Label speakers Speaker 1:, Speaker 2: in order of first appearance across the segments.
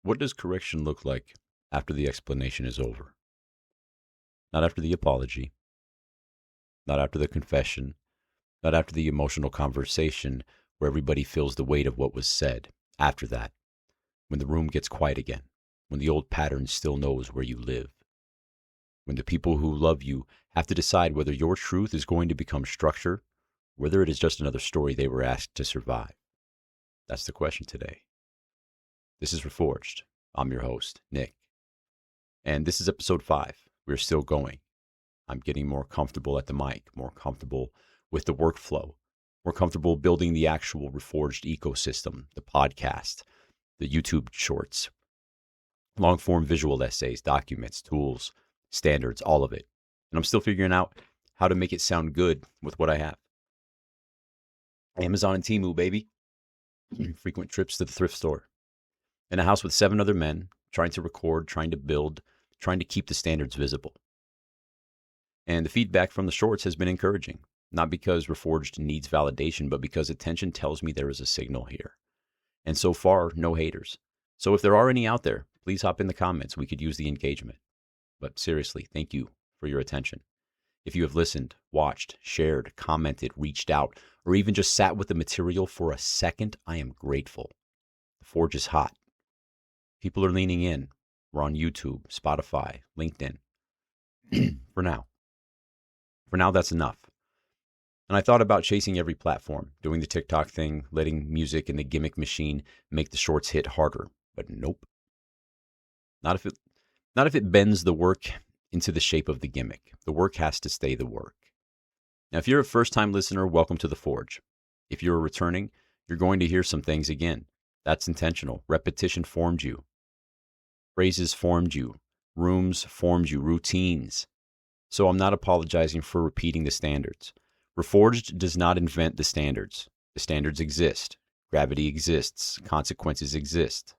Speaker 1: What does correction look like after the explanation is over? Not after the apology, not after the confession, not after the emotional conversation where everybody feels the weight of what was said. After that, when the room gets quiet again, when the old pattern still knows where you live, when the people who love you have to decide whether your truth is going to become structure, whether it is just another story they were asked to survive. That's the question today. This is Reforged. I'm your host, Nick. And this is episode 5. We're still going. I'm getting more comfortable at the mic, more comfortable with the workflow, more comfortable building the actual Reforged ecosystem, the podcast, the YouTube shorts, long-form visual essays, documents, tools, standards, all of it. And I'm still figuring out how to make it sound good with what I have. Amazon and Temu, baby. Frequent trips to the thrift store. In a house with 7 other men, trying to record, trying to build, trying to keep the standards visible. And the feedback from the shorts has been encouraging, not because Reforged needs validation, but because attention tells me there is a signal here. And so far, no haters. So if there are any out there, please hop in the comments. We could use the engagement. But seriously, thank you for your attention. If you have listened, watched, shared, commented, reached out, or even just sat with the material for a second, I am grateful. The Forge is hot. People are leaning in. We're on YouTube, Spotify, LinkedIn. For now, that's enough. And I thought about chasing every platform, doing the TikTok thing, letting music and the gimmick machine make the shorts hit harder. But nope. Not if it bends the work into the shape of the gimmick. The work has to stay the work. Now, if you're a first-time listener, welcome to The Forge. If you're returning, you're going to hear some things again. That's intentional. Repetition formed you. Phrases formed you. Rooms formed you. Routines. So I'm not apologizing for repeating the standards. Reforged does not invent the standards. The standards exist. Gravity exists. Consequences exist.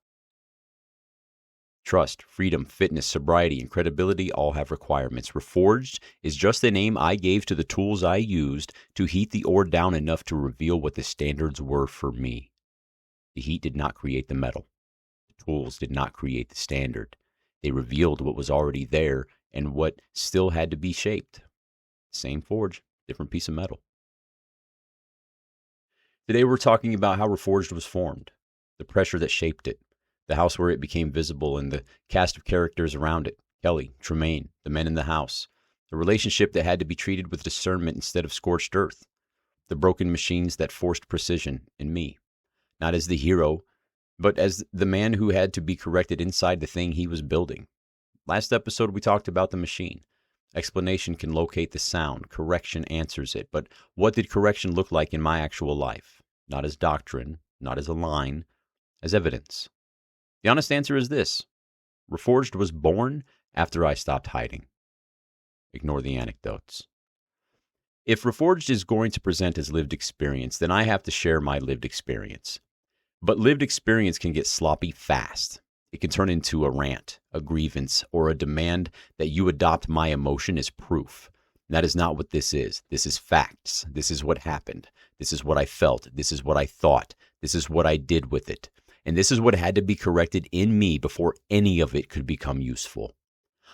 Speaker 1: Trust, freedom, fitness, sobriety, and credibility all have requirements. Reforged is just the name I gave to the tools I used to heat the ore down enough to reveal what the standards were for me. The heat did not create the metal. The tools did not create the standard. They revealed what was already there and what still had to be shaped. Same forge, different piece of metal. Today we're talking about how Reforged was formed, the pressure that shaped it, the house where it became visible, and the cast of characters around it. Kelly, Trumaine, the men in the house. The relationship that had to be treated with discernment instead of scorched earth. The broken machines that forced precision in me. Not as the hero, but as the man who had to be corrected inside the thing he was building. Last episode, we talked about the machine. Explanation can locate the sound. Correction answers it. But what did correction look like in my actual life? Not as doctrine, not as a line, as evidence. The honest answer is this. Reforged was born after I stopped hiding. Ignore the anecdotes. If Reforged is going to present as lived experience, then I have to share my lived experience. But lived experience can get sloppy fast. It can turn into a rant, a grievance, or a demand that you adopt my emotion as proof. That is not what this is. This is facts. This is what happened. This is what I felt. This is what I thought. This is what I did with it. And this is what had to be corrected in me before any of it could become useful.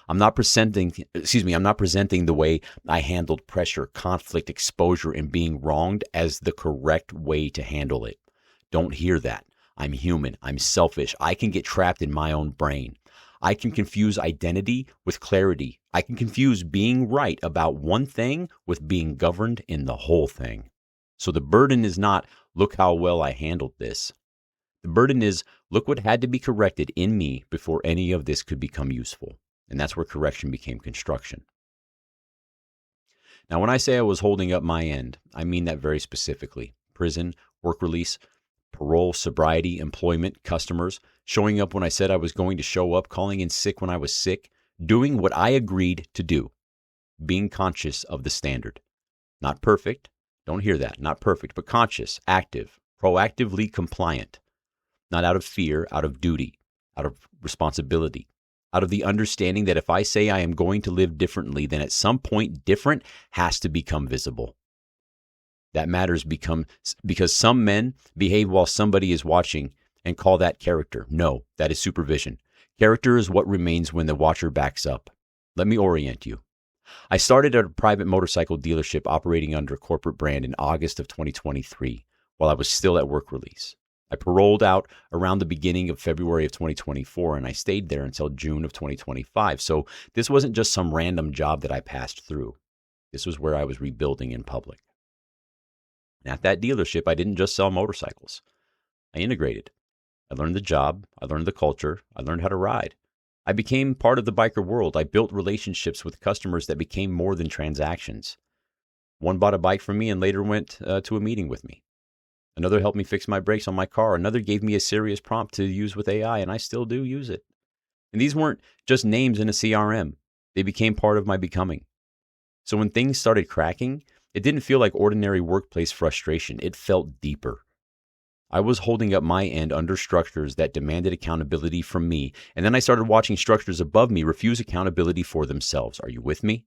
Speaker 1: I'm not presenting the way I handled pressure, conflict, exposure, and being wronged as the correct way to handle it. Don't hear that. I'm human. I'm selfish. I can get trapped in my own brain. I can confuse identity with clarity. I can confuse being right about one thing with being governed in the whole thing. So the burden is not, look how well I handled this. The burden is, look what had to be corrected in me before any of this could become useful. And that's where correction became construction. Now, when I say I was holding up my end, I mean that very specifically. Prison, work release, parole, sobriety, employment, customers, showing up when I said I was going to show up, calling in sick when I was sick, doing what I agreed to do, being conscious of the standard. Not perfect, don't hear that, not perfect, but conscious, active, proactively compliant. Not out of fear, out of duty, out of responsibility, out of the understanding that if I say I am going to live differently, then at some point different has to become visible. That matters because some men behave while somebody is watching, and call that character. No, that is supervision. Character is what remains when the watcher backs up. Let me orient you. I started at a private motorcycle dealership operating under a corporate brand in August of 2023 while I was still at work release. I paroled out around the beginning of February of 2024, and I stayed there until June of 2025. So this wasn't just some random job that I passed through. This was where I was rebuilding in public. And at that dealership, I didn't just sell motorcycles. I integrated. I learned the job. I learned the culture. I learned how to ride. I became part of the biker world. I built relationships with customers that became more than transactions. One bought a bike from me and later went to a meeting with me. Another helped me fix my brakes on my car. Another gave me a serious prompt to use with AI, and I still do use it. And these weren't just names in a CRM. They became part of my becoming. So when things started cracking, it didn't feel like ordinary workplace frustration. It felt deeper. I was holding up my end under structures that demanded accountability from me, and then I started watching structures above me refuse accountability for themselves. Are you with me?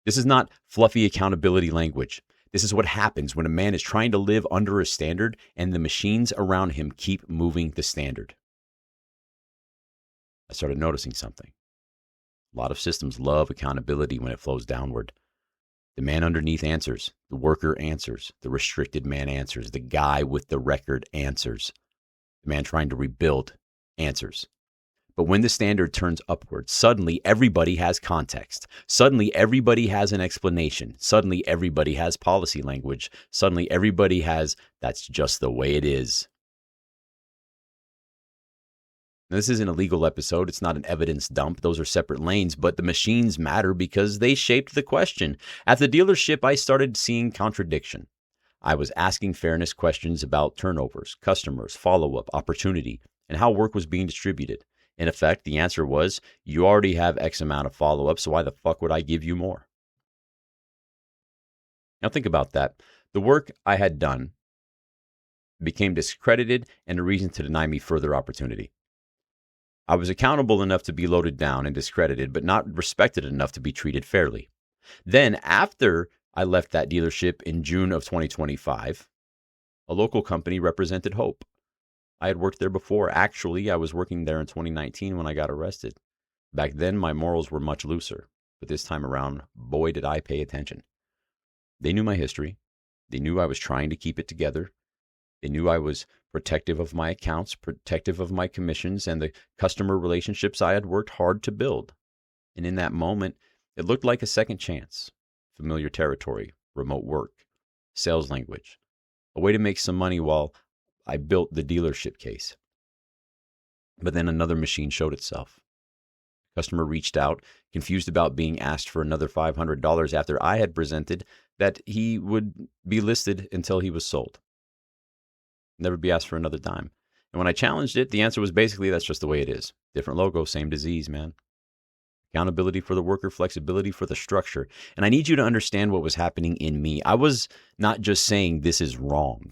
Speaker 1: This is not fluffy accountability language. This is what happens when a man is trying to live under a standard and the machines around him keep moving the standard. I started noticing something. A lot of systems love accountability when it flows downward. The man underneath answers. The worker answers. The restricted man answers. The guy with the record answers. The man trying to rebuild answers. But when the standard turns upward, suddenly everybody has context. Suddenly everybody has an explanation. Suddenly everybody has policy language. Suddenly everybody has, that's just the way it is. Now, this isn't a legal episode. It's not an evidence dump. Those are separate lanes, but the machines matter because they shaped the question. At the dealership, I started seeing contradiction. I was asking fairness questions about turnovers, customers, follow-up, opportunity, and how work was being distributed. In effect, the answer was, you already have X amount of follow-up, so why the fuck would I give you more? Now think about that. The work I had done became discredited and a reason to deny me further opportunity. I was accountable enough to be loaded down and discredited, but not respected enough to be treated fairly. Then, after I left that dealership in June of 2025, a local company represented hope. I had worked there before. Actually, I was working there in 2019 when I got arrested. Back then, my morals were much looser, but this time around, boy, did I pay attention. They knew my history. They knew I was trying to keep it together. They knew I was protective of my accounts, protective of my commissions, and the customer relationships I had worked hard to build. And in that moment, it looked like a second chance. Familiar territory, remote work, sales language, a way to make some money while I built the dealership case. But then another machine showed itself. Customer reached out, confused about being asked for another $500 after I had presented that he would be listed until he was sold. Never be asked for another dime. And when I challenged it, the answer was basically, that's just the way it is. Different logo, same disease, man. Accountability for the worker, flexibility for the structure. And I need you to understand what was happening in me. I was not just saying this is wrong.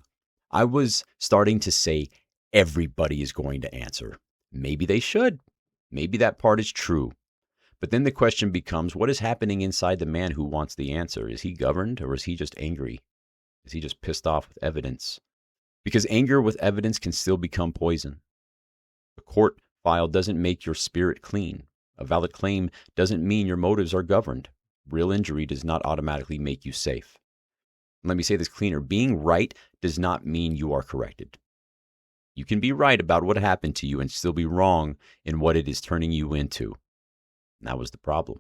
Speaker 1: I was starting to say everybody is going to answer. Maybe they should. Maybe that part is true. But then the question becomes, what is happening inside the man who wants the answer? Is he governed or is he just angry? Is he just pissed off with evidence? Because anger with evidence can still become poison. A court file doesn't make your spirit clean. A valid claim doesn't mean your motives are governed. Real injury does not automatically make you safe. Let me say this cleaner. Being right does not mean you are corrected. You can be right about what happened to you and still be wrong in what it is turning you into. And that was the problem.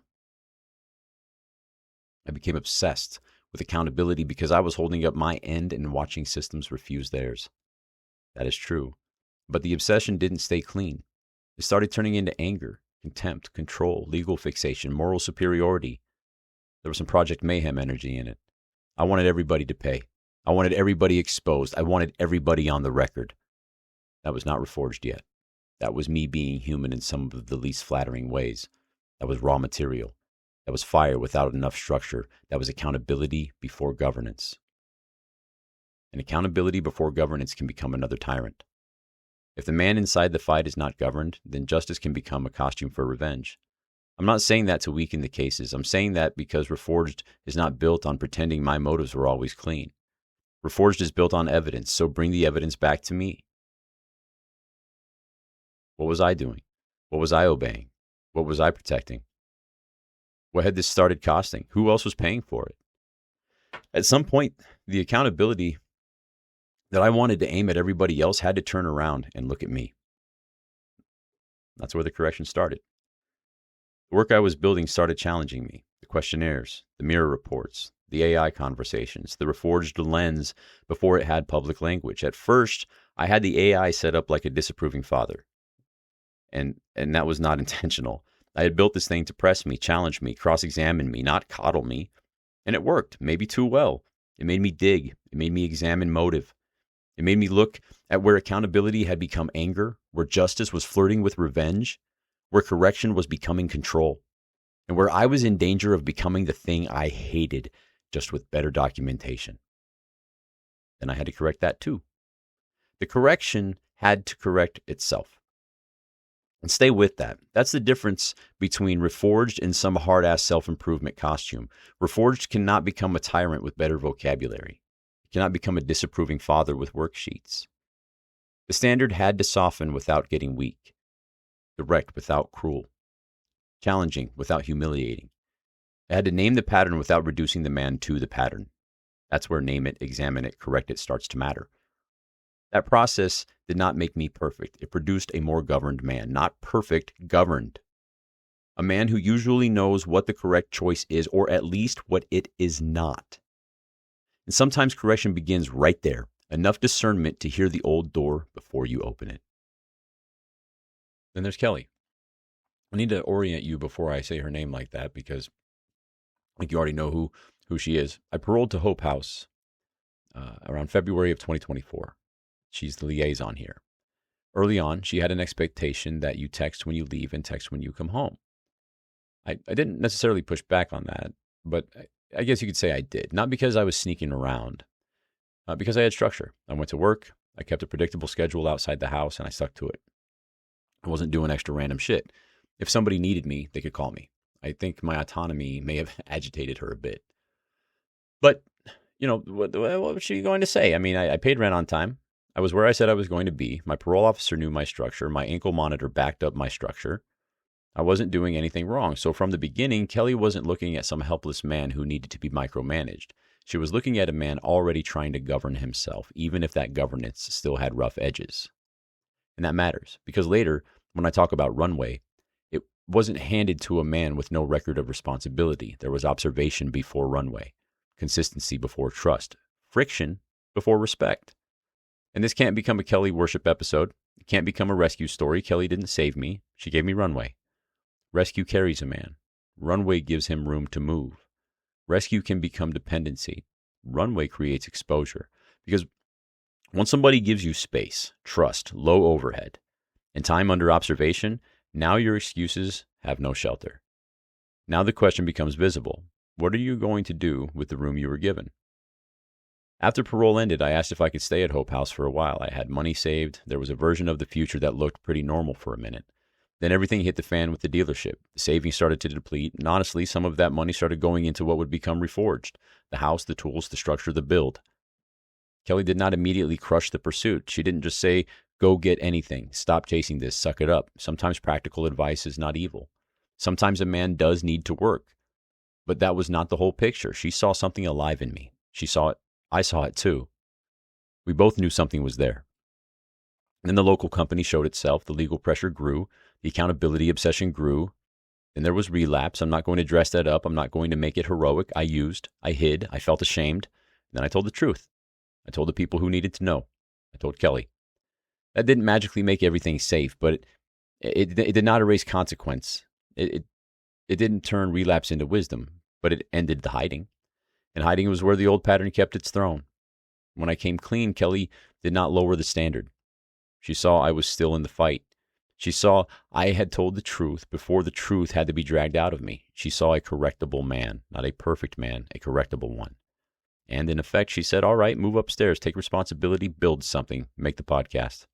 Speaker 1: I became obsessed with accountability because I was holding up my end and watching systems refuse theirs. That is true. But the obsession didn't stay clean. It started turning into anger, contempt, control, legal fixation, moral superiority. There was some Project Mayhem energy in it. I wanted everybody to pay. I wanted everybody exposed. I wanted everybody on the record. That was not reforged yet. That was me being human in some of the least flattering ways. That was raw material. That was fire without enough structure. That was accountability before governance. And accountability before governance can become another tyrant. If the man inside the fight is not governed, then justice can become a costume for revenge. I'm not saying that to weaken the cases. I'm saying that because Reforged is not built on pretending my motives were always clean. Reforged is built on evidence, so bring the evidence back to me. What was I doing? What was I obeying? What was I protecting? What had this started costing? Who else was paying for it? At some point, the accountability that I wanted to aim at everybody else had to turn around and look at me. That's where the correction started. The work I was building started challenging me. The questionnaires, the mirror reports, the AI conversations, the reforged lens before it had public language. At first, I had the AI set up like a disapproving father. And that was not intentional. I had built this thing to press me, challenge me, cross-examine me, not coddle me. And it worked, maybe too well. It made me dig. It made me examine motive. It made me look at where accountability had become anger, where justice was flirting with revenge, where correction was becoming control, and where I was in danger of becoming the thing I hated, just with better documentation. Then I had to correct that too. The correction had to correct itself. And stay with that. That's the difference between Reforged and some hard-ass self-improvement costume. Reforged cannot become a tyrant with better vocabulary. It cannot become a disapproving father with worksheets. The standard had to soften without getting weak, direct without cruel, challenging without humiliating. It had to name the pattern without reducing the man to the pattern. That's where name it, examine it, correct it starts to matter. That process did not make me perfect. It produced a more governed man. Not perfect, governed. A man who usually knows what the correct choice is, or at least what it is not. And sometimes correction begins right there. Enough discernment to hear the old door before you open it. Then there's Kelly. I need to orient you before I say her name like that, because I think you already know who she is. I paroled to Hope House around February of 2024. She's the liaison here. Early on, she had an expectation that you text when you leave and text when you come home. I didn't necessarily push back on that, but I guess you could say I did. Not because I was sneaking around, because I had structure. I went to work, I kept a predictable schedule outside the house, and I stuck to it. I wasn't doing extra random shit. If somebody needed me, they could call me. I think my autonomy may have agitated her a bit. But, what was she going to say? I mean, I paid rent on time. I was where I said I was going to be. My parole officer knew my structure. My ankle monitor backed up my structure. I wasn't doing anything wrong. So from the beginning, Kelly wasn't looking at some helpless man who needed to be micromanaged. She was looking at a man already trying to govern himself, even if that governance still had rough edges. And that matters, because later, when I talk about Runway, it wasn't handed to a man with no record of responsibility. There was observation before Runway, consistency before trust, friction before respect. And this can't become a Kelly worship episode. It can't become a rescue story. Kelly didn't save me. She gave me Runway. Rescue carries a man. Runway gives him room to move. Rescue can become dependency. Runway creates exposure. Because once somebody gives you space, trust, low overhead, and time under observation, now your excuses have no shelter. Now the question becomes visible. What are you going to do with the room you were given? After parole ended, I asked if I could stay at Hope House for a while. I had money saved. There was a version of the future that looked pretty normal for a minute. Then everything hit the fan with the dealership. The savings started to deplete, and honestly, some of that money started going into what would become Reforged. The house, the tools, the structure, the build. Kelly did not immediately crush the pursuit. She didn't just say, go get anything. Stop chasing this. Suck it up. Sometimes practical advice is not evil. Sometimes a man does need to work. But that was not the whole picture. She saw something alive in me. She saw it. I saw it too. We both knew something was there. Then the local company showed itself. The legal pressure grew. The accountability obsession grew. Then there was relapse. I'm not going to dress that up. I'm not going to make it heroic. I hid, I felt ashamed. Then I told the truth. I told the people who needed to know. I told Kelly. That didn't magically make everything safe, but it did not erase consequence. It didn't turn relapse into wisdom, but it ended the hiding. And hiding was where the old pattern kept its throne. When I came clean, Kelly did not lower the standard. She saw I was still in the fight. She saw I had told the truth before the truth had to be dragged out of me. She saw a correctable man, not a perfect man, a correctable one. And in effect, she said, all right, move upstairs, take responsibility, build something, make the podcast.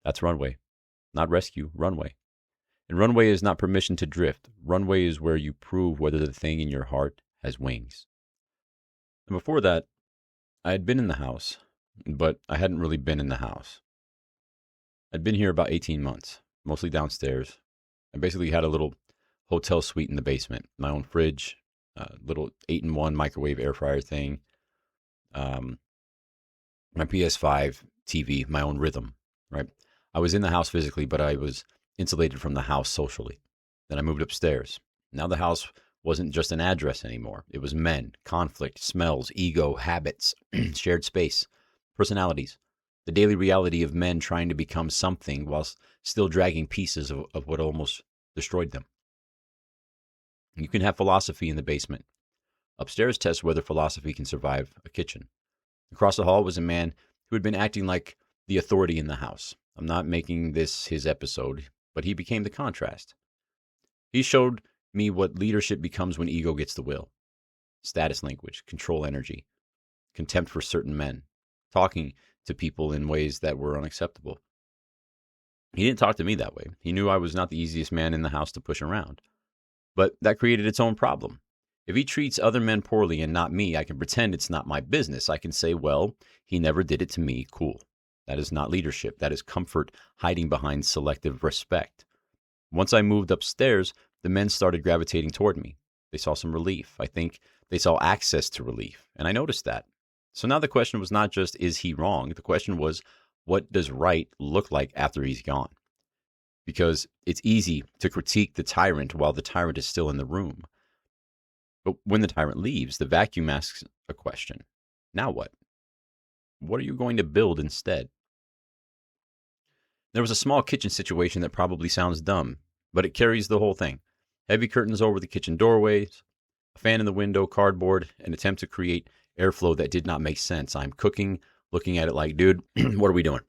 Speaker 1: That's Runway. Not rescue, Runway. And Runway is not permission to drift. Runway is where you prove whether the thing in your heart has wings. And before that, I had been in the house, but I hadn't really been in the house. I'd been here about 18 months. mostly downstairs. I basically had a little hotel suite in the basement, my own fridge, little 8-in-1 microwave air fryer thing, um, my PS5 TV, my own rhythm, right? I was in the house physically, but I was insulated from the house socially. Then I moved upstairs. Now the house wasn't just an address anymore. It was men, conflict, smells, ego, habits, shared space, personalities, the daily reality of men trying to become something whilst still dragging pieces of what almost destroyed them. You can have philosophy in the basement. Upstairs tests whether philosophy can survive a kitchen. Across the hall was a man who had been acting like the authority in the house. I'm not making this his episode, but he became the contrast. He showed me what leadership becomes when ego gets the will. Status language, control energy, contempt for certain men, talking to people in ways that were unacceptable. He didn't talk to me that way. He knew I was not the easiest man in the house to push around. But that created its own problem. If he treats other men poorly and not me, I can pretend it's not my business. I can say, well, he never did it to me. Cool. That is not leadership. That is comfort hiding behind selective respect. Once I moved upstairs, the men started gravitating toward me. They saw some relief. I think they saw access to relief. And I noticed that. So now the question was not just, is he wrong? The question was, what does right look like after he's gone? Because it's easy to critique the tyrant while the tyrant is still in the room. But when the tyrant leaves, the vacuum asks a question. Now what? What are you going to build instead? There was a small kitchen situation that probably sounds dumb, but it carries the whole thing. Heavy curtains over the kitchen doorways, a fan in the window, cardboard, an attempt to create airflow that did not make sense. I'm cooking, looking at it like, dude, what are we doing?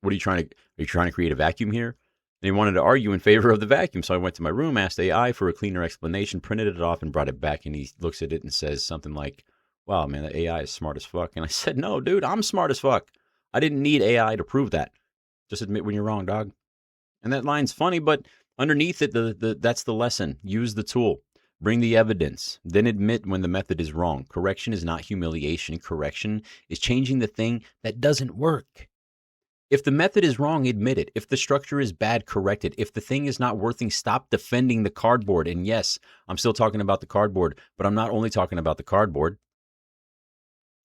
Speaker 1: Are you trying to create a vacuum here? And he wanted to argue in favor of the vacuum. So I went to my room, asked AI for a cleaner explanation, printed it off, and brought it back. And he looks at it and says something like, wow, man, the AI is smart as fuck. And I said, no, dude, I'm smart as fuck. I didn't need AI to prove that. Just admit when you're wrong, dog. And that line's funny, but underneath it, that's the lesson. Use the tool. Bring the evidence. Then admit when the method is wrong. Correction is not humiliation. Correction is changing the thing that doesn't work. If the method is wrong, admit it. If the structure is bad, correct it. If the thing is not working, stop defending the cardboard. And yes, I'm still talking about the cardboard, but I'm not only talking about the cardboard.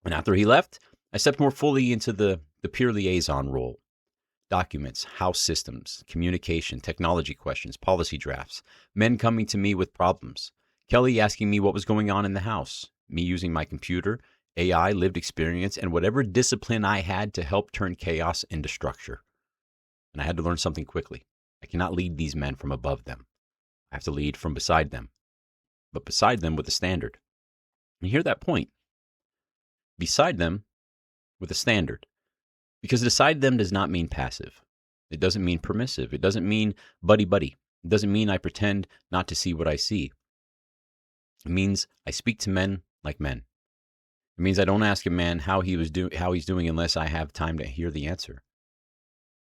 Speaker 1: And after he left, I stepped more fully into the peer liaison role. Documents, house systems, communication, technology questions, policy drafts, men coming to me with problems. Kelly asking me what was going on in the house. Me using my computer, AI, lived experience, and whatever discipline I had to help turn chaos into structure. And I had to learn something quickly. I cannot lead these men from above them. I have to lead from beside them, but beside them with a standard. And you hear that point. Beside them with a standard. Because beside them does not mean passive. It doesn't mean permissive. It doesn't mean buddy-buddy. It doesn't mean I pretend not to see what I see. It means I speak to men like men. It means I don't ask a man how he's doing unless I have time to hear the answer.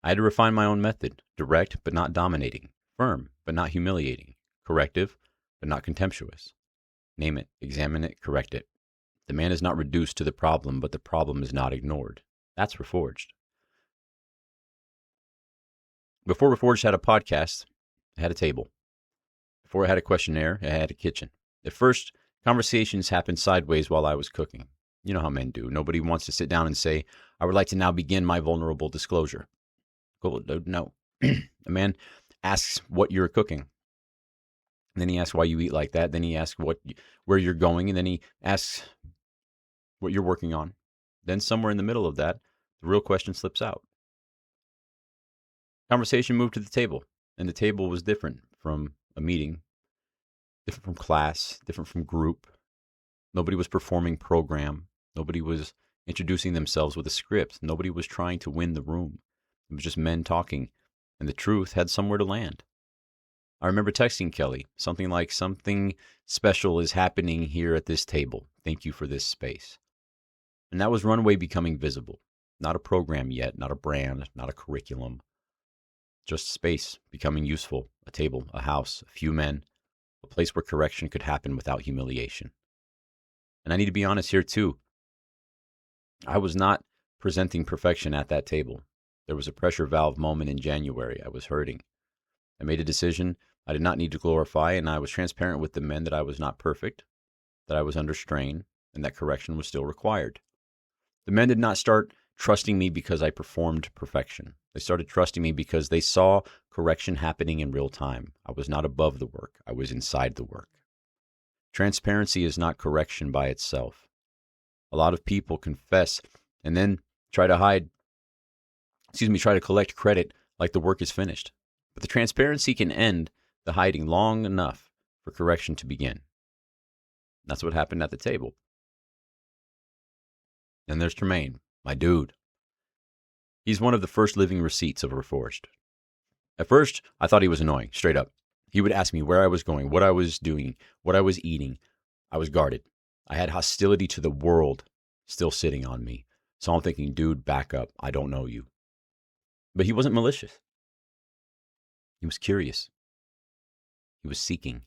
Speaker 1: I had to refine my own method, direct but not dominating, firm but not humiliating, corrective but not contemptuous. Name it, examine it, correct it. The man is not reduced to the problem, but the problem is not ignored. That's Reforged. Before Reforged had a podcast, I had a table. Before I had a questionnaire, I had a kitchen. At first, conversations happened sideways while I was cooking. You know how men do. Nobody wants to sit down and say, I would like to now begin my vulnerable disclosure. Cool, dude, no. A man asks what you're cooking. And then he asks why you eat like that. Then he asks where you're going. And then he asks what you're working on. Then somewhere in the middle of that, the real question slips out. Conversation moved to the table. And the table was different from a meeting, different from class, different from group. Nobody was performing program. Nobody was introducing themselves with a script. Nobody was trying to win the room. It was just men talking, and the truth had somewhere to land. I remember texting Kelly, something like, something special is happening here at this table. Thank you for this space. And that was Runway becoming visible. Not a program yet, not a brand, not a curriculum. Just space becoming useful, a table, a house, a few men, a place where correction could happen without humiliation. And I need to be honest here too. I was not presenting perfection at that table. There was a pressure valve moment in January. I was hurting. I made a decision I did not need to glorify, and I was transparent with the men that I was not perfect, that I was under strain, and that correction was still required. The men did not start trusting me because I performed perfection. They started trusting me because they saw correction happening in real time. I was not above the work. I was inside the work. Transparency is not correction by itself. A lot of people confess and then try to collect credit like the work is finished. But the transparency can end the hiding long enough for correction to begin. That's what happened at the table. Then there's Trumaine, my dude. He's one of the first living receipts of Reforged. At first, I thought he was annoying, straight up. He would ask me where I was going, what I was doing, what I was eating. I was guarded. I had hostility to the world still sitting on me. So I'm thinking, dude, back up. I don't know you. But he wasn't malicious. He was curious. He was seeking.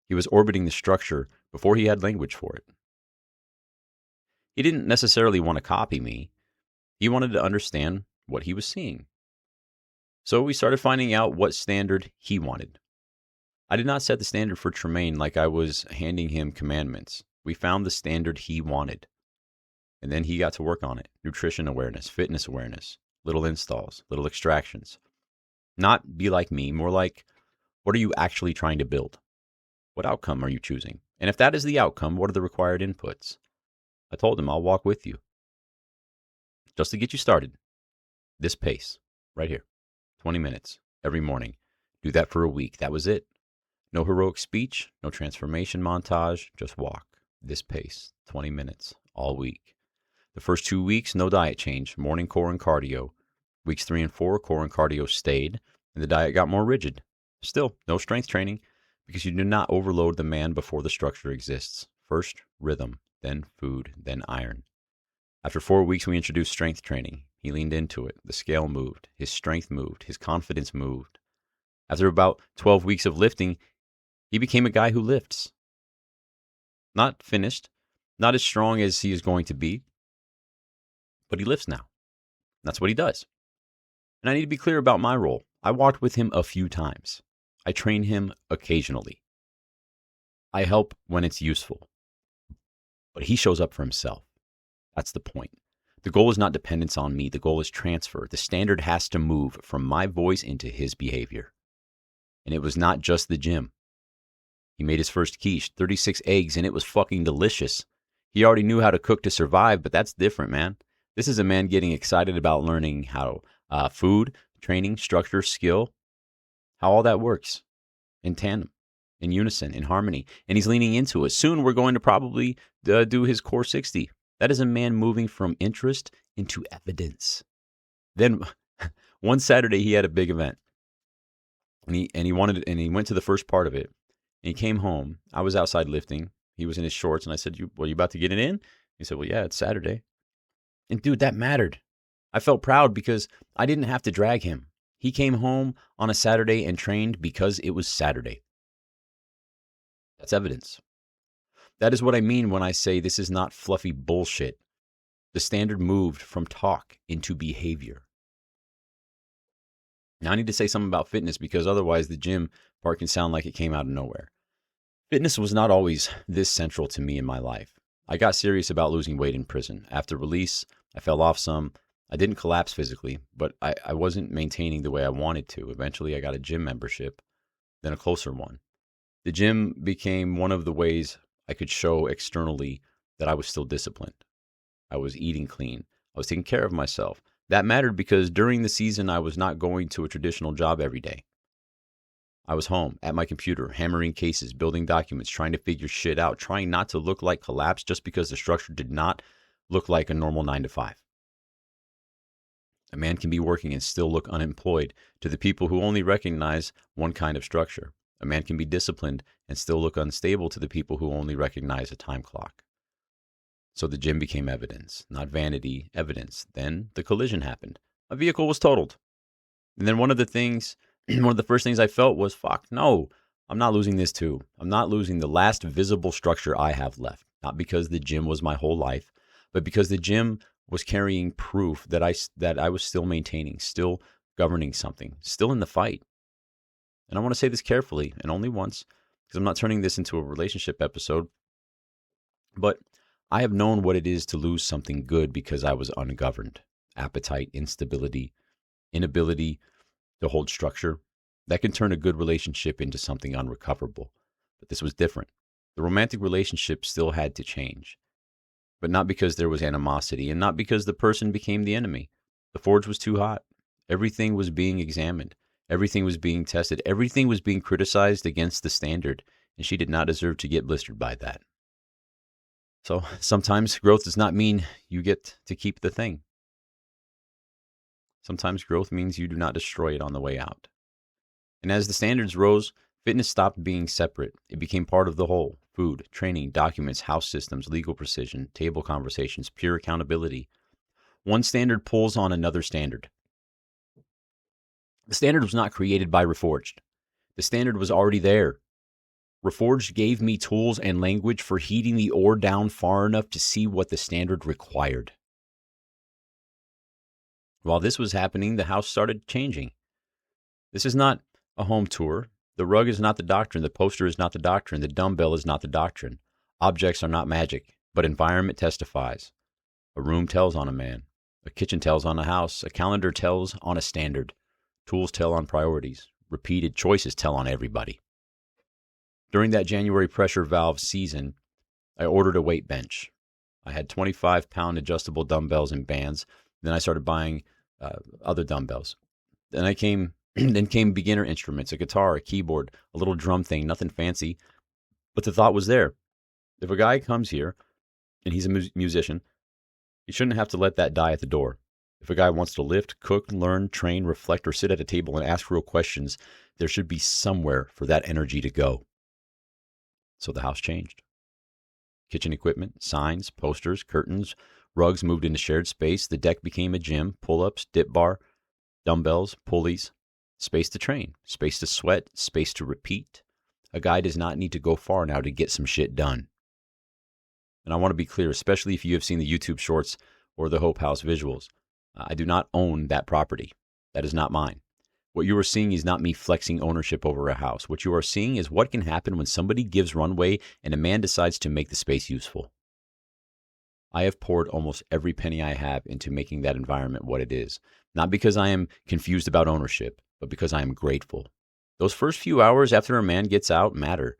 Speaker 1: He was orbiting the structure before he had language for it. He didn't necessarily want to copy me. He wanted to understand what he was seeing. So we started finding out what standard he wanted. I did not set the standard for Trumaine like I was handing him commandments. We found the standard he wanted. And then he got to work on it. Nutrition awareness, fitness awareness, little installs, little extractions. Not be like me, more like, what are you actually trying to build? What outcome are you choosing? And if that is the outcome, what are the required inputs? I told him I'll walk with you. Just to get you started. This pace, right here. 20 minutes every morning. Do that for a week. That was it. No heroic speech, no transformation montage, just walk. This pace, 20 minutes, all week. The first 2 weeks, no diet change, morning core and cardio. Weeks 3 and 4, core and cardio stayed, and the diet got more rigid. Still, no strength training, because you do not overload the man before the structure exists. First, rhythm, then food, then iron. After 4 weeks, we introduced strength training. He leaned into it. The scale moved. His strength moved. His confidence moved. After about 12 weeks of lifting, he became a guy who lifts. Not finished, not as strong as he is going to be, but he lifts now. That's what he does. And I need to be clear about my role. I walked with him a few times. I train him occasionally. I help when it's useful. But he shows up for himself. That's the point. The goal is not dependence on me. The goal is transfer. The standard has to move from my voice into his behavior. And it was not just the gym. He made his first quiche, 36 eggs, and it was fucking delicious. He already knew how to cook to survive, but that's different, man. This is a man getting excited about learning how food, training, structure, skill, how all that works in tandem, in unison, in harmony. And he's leaning into it. Soon we're going to probably do his core 60. That is a man moving from interest into evidence. Then one Saturday he had a big event. And he went to the first part of it. And he came home. I was outside lifting. He was in his shorts, and I said, you about to get it in? He said, well, yeah, it's Saturday. And dude, that mattered. I felt proud because I didn't have to drag him. He came home on a Saturday and trained because it was Saturday. That's evidence. That is what I mean when I say this is not fluffy bullshit. The standard moved from talk into behavior. Now I need to say something about fitness because otherwise the gym part can sound like it came out of nowhere. Fitness was not always this central to me in my life. I got serious about losing weight in prison. After release, I fell off some. I didn't collapse physically, but I wasn't maintaining the way I wanted to. Eventually, I got a gym membership, then a closer one. The gym became one of the ways I could show externally that I was still disciplined. I was eating clean. I was taking care of myself. That mattered because during the season, I was not going to a traditional job every day. I was home at my computer, hammering cases, building documents, trying to figure shit out, trying not to look like collapse just because the structure did not look like a normal 9 to 5. A man can be working and still look unemployed to the people who only recognize one kind of structure. A man can be disciplined and still look unstable to the people who only recognize a time clock. So the gym became evidence, not vanity, evidence. Then the collision happened. My vehicle was totaled. And then one of the first things I felt was, fuck, no, I'm not losing this too. I'm not losing the last visible structure I have left. Not because the gym was my whole life, but because the gym was carrying proof that I was still maintaining, still governing something, still in the fight. And I want to say this carefully and only once, because I'm not turning this into a relationship episode, but I have known what it is to lose something good because I was ungoverned. Appetite, instability, inability to hold structure. That can turn a good relationship into something unrecoverable. But this was different. The romantic relationship still had to change, but not because there was animosity and not because the person became the enemy. The forge was too hot. Everything was being examined. Everything was being tested. Everything was being criticized against the standard, and she did not deserve to get blistered by that. So sometimes growth does not mean you get to keep the thing. Sometimes growth means you do not destroy it on the way out. And as the standards rose, fitness stopped being separate. It became part of the whole. Food, training, documents, house systems, legal precision, table conversations, pure accountability. One standard pulls on another standard. The standard was not created by Reforged. The standard was already there. Reforged gave me tools and language for heating the ore down far enough to see what the standard required. While this was happening, the house started changing. This is not a home tour. The rug is not the doctrine. The poster is not the doctrine. The dumbbell is not the doctrine. Objects are not magic, but environment testifies. A room tells on a man. A kitchen tells on a house. A calendar tells on a standard. Tools tell on priorities. Repeated choices tell on everybody. During that January pressure valve season, I ordered a weight bench. I had 25-pound adjustable dumbbells and bands. Then I started buying other dumbbells. Then came beginner instruments, a guitar, a keyboard, a little drum thing, nothing fancy. But the thought was there. If a guy comes here and he's a musician, he shouldn't have to let that die at the door. If a guy wants to lift, cook, learn, train, reflect, or sit at a table and ask real questions, there should be somewhere for that energy to go. So the house changed. Kitchen equipment, signs, posters, curtains, rugs moved into shared space. The deck became a gym, pull-ups, dip bar, dumbbells, pulleys, space to train, space to sweat, space to repeat. A guy does not need to go far now to get some shit done. And I want to be clear, especially if you have seen the YouTube shorts or the Hope House visuals. I do not own that property. That is not mine. What you are seeing is not me flexing ownership over a house. What you are seeing is what can happen when somebody gives runway and a man decides to make the space useful. I have poured almost every penny I have into making that environment what it is. Not because I am confused about ownership, but because I am grateful. Those first few hours after a man gets out matter.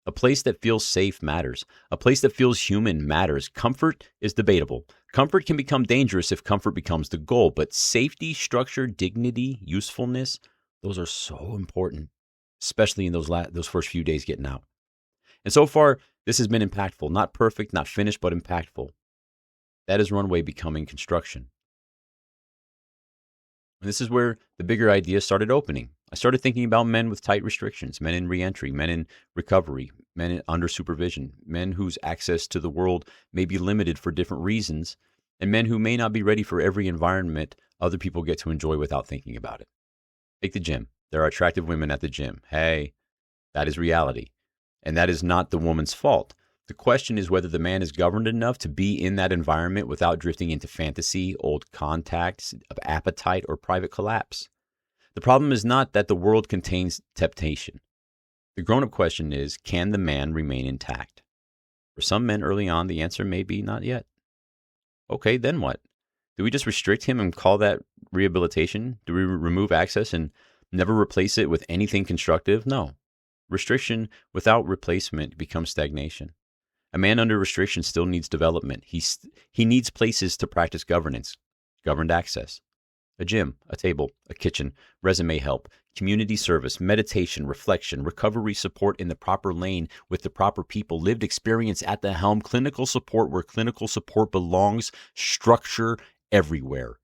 Speaker 1: A place that feels safe matters. A place that feels human matters. Comfort is debatable. Comfort can become dangerous if comfort becomes the goal, but safety, structure, dignity, usefulness, those are so important, especially in those first few days getting out. And so far, this has been impactful. Not perfect, not finished, but impactful. That is Runway becoming construction. And this is where the bigger ideas started opening. I started thinking about men with tight restrictions, men in reentry, men in recovery, men under supervision, men whose access to the world may be limited for different reasons, and men who may not be ready for every environment other people get to enjoy without thinking about it. Take the gym. There are attractive women at the gym. Hey, that is reality. And that is not the woman's fault. The question is whether the man is governed enough to be in that environment without drifting into fantasy, old contacts of appetite, or private collapse. The problem is not that the world contains temptation. The grown-up question is, can the man remain intact? For some men early on, the answer may be not yet. Okay, then what? Do we just restrict him and call that rehabilitation? Do we remove access and never replace it with anything constructive? No. Restriction without replacement becomes stagnation. A man under restriction still needs development. He needs places to practice governance, governed access. A gym, a table, a kitchen, resume help, community service, meditation, reflection, recovery support in the proper lane with the proper people, lived experience at the helm, clinical support where clinical support belongs, structure everywhere.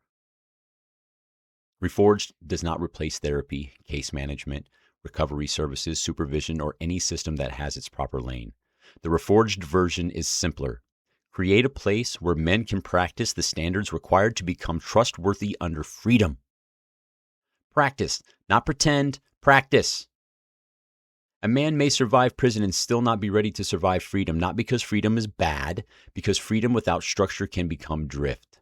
Speaker 1: Reforged does not replace therapy, case management, recovery services, supervision, or any system that has its proper lane. The Reforged version is simpler. Create a place where men can practice the standards required to become trustworthy under freedom. Practice, not pretend, practice. A man may survive prison and still not be ready to survive freedom, not because freedom is bad, because freedom without structure can become drift.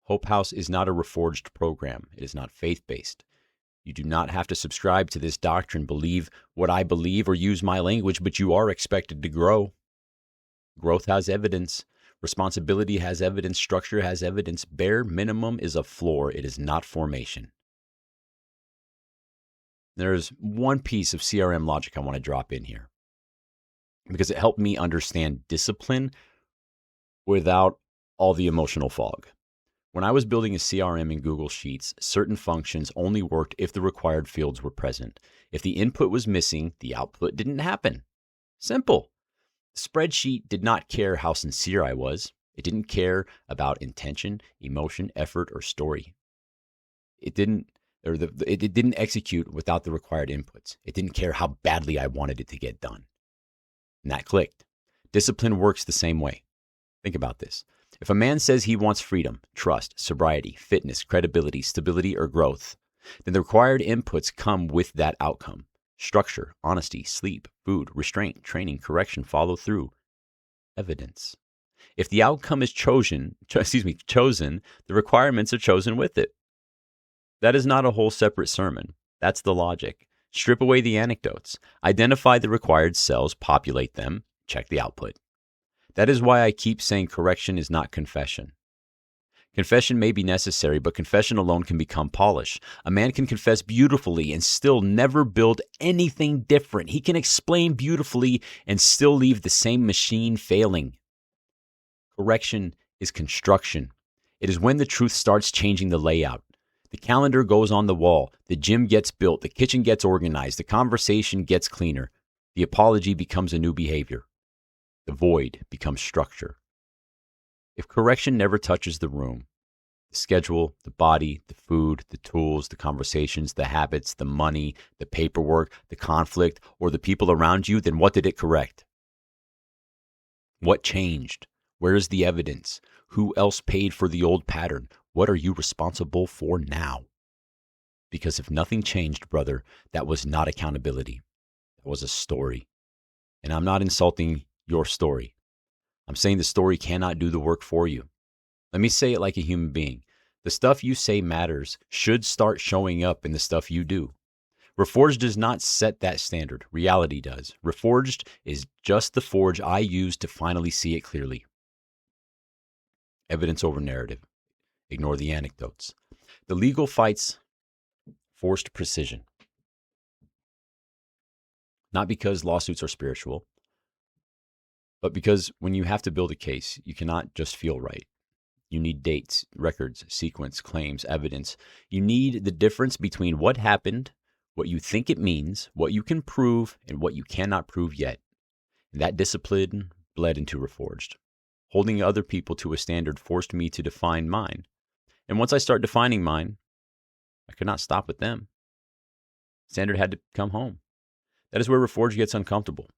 Speaker 1: Hope House is not a Reforged program. It is not faith-based. You do not have to subscribe to this doctrine, believe what I believe, or use my language, but you are expected to grow. Growth has evidence. Responsibility has evidence. Structure has evidence. Bare minimum is a floor. It is not formation. There's one piece of CRM logic I want to drop in here because it helped me understand discipline without all the emotional fog. When I was building a CRM in Google Sheets, certain functions only worked if the required fields were present. If the input was missing, the output didn't happen. Simple. The spreadsheet did not care how sincere I was. It didn't care about intention, emotion, effort, or story. It didn't execute without the required inputs. It didn't care how badly I wanted it to get done. And that clicked. Discipline works the same way. Think about this. If a man says he wants freedom, trust, sobriety, fitness, credibility, stability, or growth, then the required inputs come with that outcome. Structure, honesty, sleep, food, restraint, training, correction, follow through, evidence. If the outcome is chosen, the requirements are chosen with it. That is not a whole separate sermon. That's the logic. Strip away the anecdotes. Identify the required cells, populate them, check the output. That is why I keep saying correction is not confession. Confession may be necessary, but confession alone can become polish. A man can confess beautifully and still never build anything different. He can explain beautifully and still leave the same machine failing. Correction is construction. It is when the truth starts changing the layout. The calendar goes on the wall, the gym gets built, the kitchen gets organized, the conversation gets cleaner. The apology becomes a new behavior. The void becomes structure. If correction never touches the room, the schedule, the body, the food, the tools, the conversations, the habits, the money, the paperwork, the conflict, or the people around you, then what did it correct? What changed? Where is the evidence? Who else paid for the old pattern? What are you responsible for now? Because if nothing changed, brother, that was not accountability. That was a story. And I'm not insulting your story. I'm saying the story cannot do the work for you. Let me say it like a human being. The stuff you say matters should start showing up in the stuff you do. Reforged does not set that standard. Reality does. Reforged is just the forge I use to finally see it clearly. Evidence over narrative. Ignore the anecdotes. The legal fight's forced precision. Not because lawsuits are spiritual, but because when you have to build a case, you cannot just feel right. You need dates, records, sequence, claims, evidence. You need the difference between what happened, what you think it means, what you can prove, and what you cannot prove yet. And that discipline bled into Reforged. Holding other people to a standard forced me to define mine. And once I start defining mine, I could not stop with them. Standard had to come home. That is where Reforged gets uncomfortable.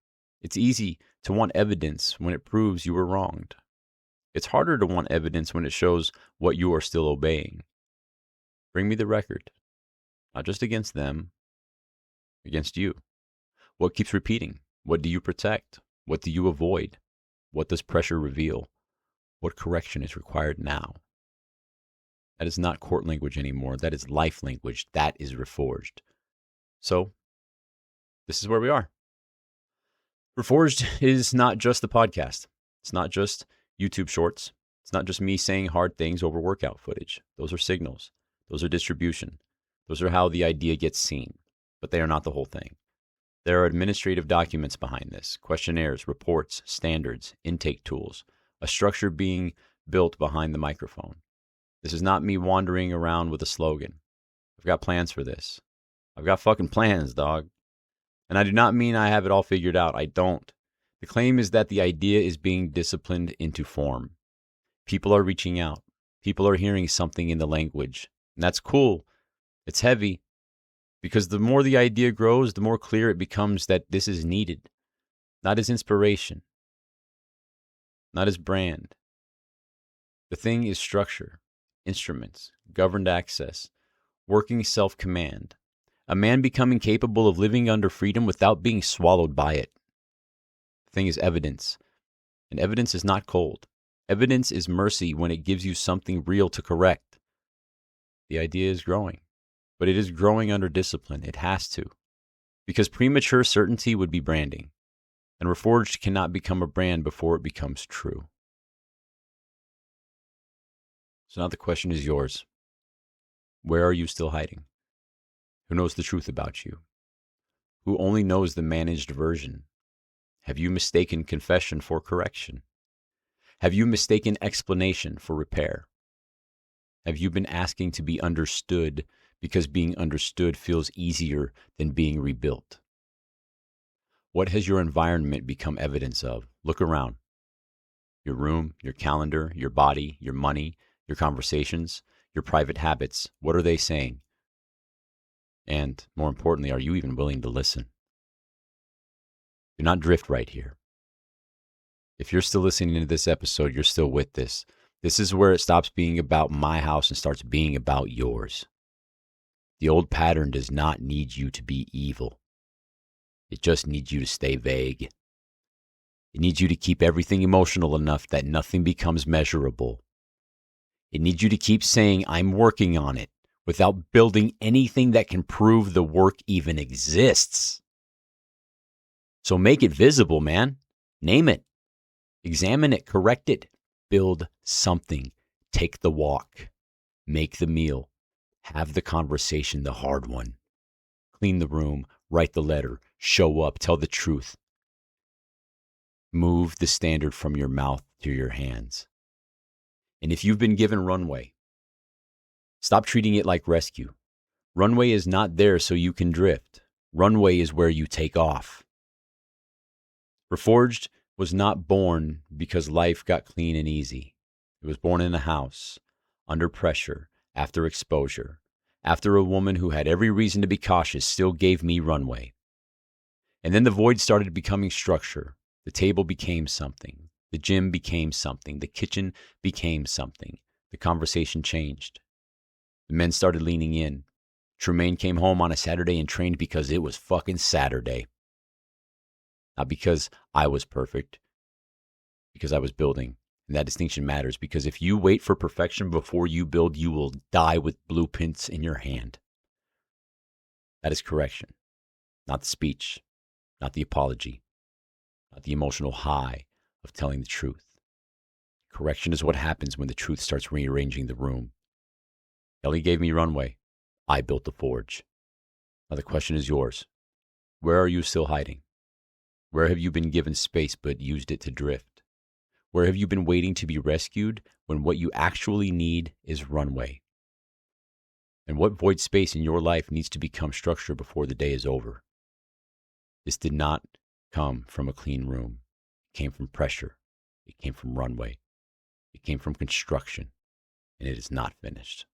Speaker 1: It's easy to want evidence when it proves you were wronged. It's harder to want evidence when it shows what you are still obeying. Bring me the record, not just against them, against you. What keeps repeating? What do you protect? What do you avoid? What does pressure reveal? What correction is required now? That is not court language anymore. That is life language. That is Reforged. So, this is where we are. Reforged is not just the podcast. It's not just YouTube shorts. It's not just me saying hard things over workout footage. Those are signals. Those are distribution. Those are how the idea gets seen. But they are not the whole thing. There are administrative documents behind this, questionnaires, reports, standards, intake tools, a structure being built behind the microphone. This is not me wandering around with a slogan. I've got plans for this. I've got fucking plans, dog. And I do not mean I have it all figured out. I don't. The claim is that the idea is being disciplined into form. People are reaching out. People are hearing something in the language. And that's cool. It's heavy. Because the more the idea grows, the more clear it becomes that this is needed. Not as inspiration. Not as brand. The thing is structure, instruments, governed access, working self-command. A man becoming capable of living under freedom without being swallowed by it. The thing is evidence. And evidence is not cold. Evidence is mercy when it gives you something real to correct. The idea is growing. but it is growing under discipline. It has to, because premature certainty would be branding, and Reforged cannot become a brand before it becomes true. So now the question is yours. Where are you still hiding? Who knows the truth about you? Who only knows the managed version? Have you mistaken confession for correction? Have you mistaken explanation for repair? Have you been asking to be understood because being understood feels easier than being rebuilt? What has your environment become evidence of? Look around. Your room, your calendar, your body, your money, your conversations, your private habits. What are they saying? And more importantly, are you even willing to listen? Do not drift right here. If you're still listening to this episode, you're still with this. This is where it stops being about my house and starts being about yours. The old pattern does not need you to be evil. It just needs you to stay vague. It needs you to keep everything emotional enough that nothing becomes measurable. It needs you to keep saying, I'm working on it, without building anything that can prove the work even exists. So make it visible, man. Name it. Examine it. Correct it. Build something. Take the walk. Make the meal. Have the conversation, the hard one. Clean the room. Write the letter. Show up. Tell the truth. Move the standard from your mouth to your hands. And if you've been given runway, stop treating it like rescue. Runway is not there so you can drift. Runway is where you take off. Reforged was not born because life got clean and easy. It was born in a house, under pressure, after exposure, after a woman who had every reason to be cautious still gave me runway. And then the void started becoming structure. The table became something. The gym became something. The kitchen became something. The conversation changed. The men started leaning in. Trumaine came home on a Saturday and trained because it was fucking Saturday. Not because I was perfect, because I was building. And that distinction matters, because if you wait for perfection before you build, you will die with blueprints in your hand. That is correction, not the speech, not the apology, not the emotional high of telling the truth. Correction is what happens when the truth starts rearranging the room. Ellie gave me runway. I built the forge. Now the question is yours. Where are you still hiding? Where have you been given space but used it to drift? Where have you been waiting to be rescued when what you actually need is runway? And what void space in your life needs to become structure before the day is over? This did not come from a clean room. It came from pressure. It came from runway. It came from construction. And it is not finished.